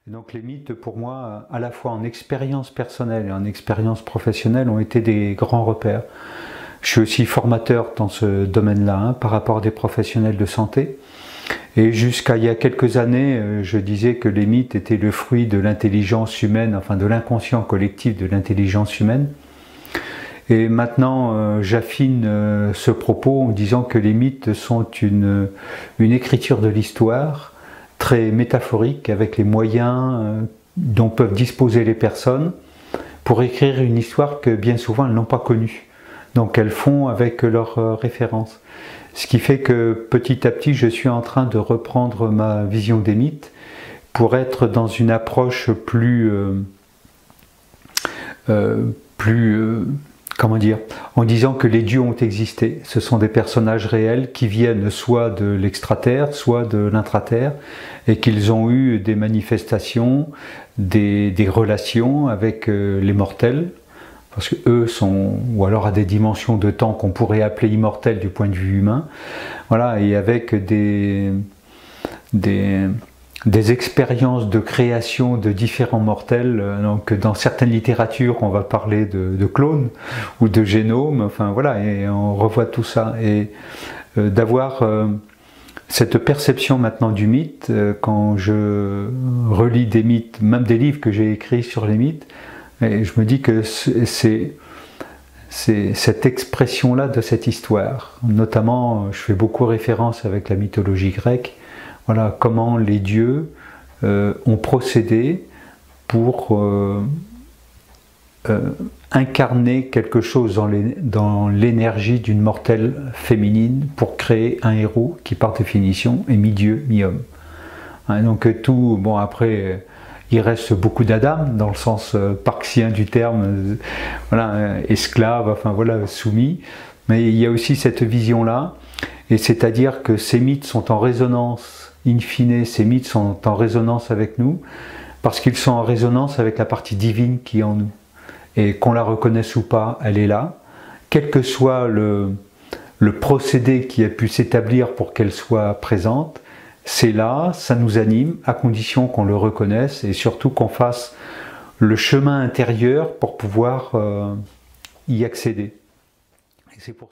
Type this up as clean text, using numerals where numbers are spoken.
Et donc les mythes, pour moi, à la fois en expérience personnelle et en expérience professionnelle, ont été des grands repères. Je suis aussi formateur dans ce domaine-là, hein, par rapport à des professionnels de santé. Et jusqu'à il y a quelques années, je disais que les mythes étaient le fruit de l'intelligence humaine, enfin de l'inconscient collectif de l'intelligence humaine. Et maintenant, j'affine ce propos en disant que les mythes sont une écriture de l'histoire très métaphorique, avec les moyens dont peuvent disposer les personnes pour écrire une histoire que bien souvent elles n'ont pas connue. Donc elles font avec leurs références. Ce qui fait que petit à petit, je suis en train de reprendre ma vision des mythes pour être dans une approche comment dire, en disant que les dieux ont existé. Ce sont des personnages réels qui viennent soit de l'extraterre, soit de l'intraterre, et qu'ils ont eu des manifestations, des relations avec les mortels, parce que eux sont, ou alors à des dimensions de temps qu'on pourrait appeler immortelles du point de vue humain, voilà, et avec des expériences de création de différents mortels. Donc dans certaines littératures on va parler de clones ou de génomes, enfin voilà, et on revoit tout ça, et d'avoir cette perception maintenant du mythe, quand je relis des mythes, même des livres que j'ai écrits sur les mythes, et je me dis que c'est cette expression-là de cette histoire. Notamment, je fais beaucoup référence avec la mythologie grecque, voilà, comment les dieux ont procédé pour incarner quelque chose dans l'énergie d'une mortelle féminine pour créer un héros qui, par définition, est mi-dieu, mi-homme. Hein, donc tout, bon après, il reste beaucoup d'Adam, dans le sens parxien du terme, voilà, esclave, enfin voilà, soumis, mais il y a aussi cette vision-là, et c'est-à-dire que ces mythes sont en résonance, in fine, ces mythes sont en résonance avec nous, parce qu'ils sont en résonance avec la partie divine qui est en nous. Et qu'on la reconnaisse ou pas, elle est là, quel que soit le procédé qui a pu s'établir pour qu'elle soit présente, c'est là, ça nous anime, à condition qu'on le reconnaisse et surtout qu'on fasse le chemin intérieur pour pouvoir y accéder. Et c'est pour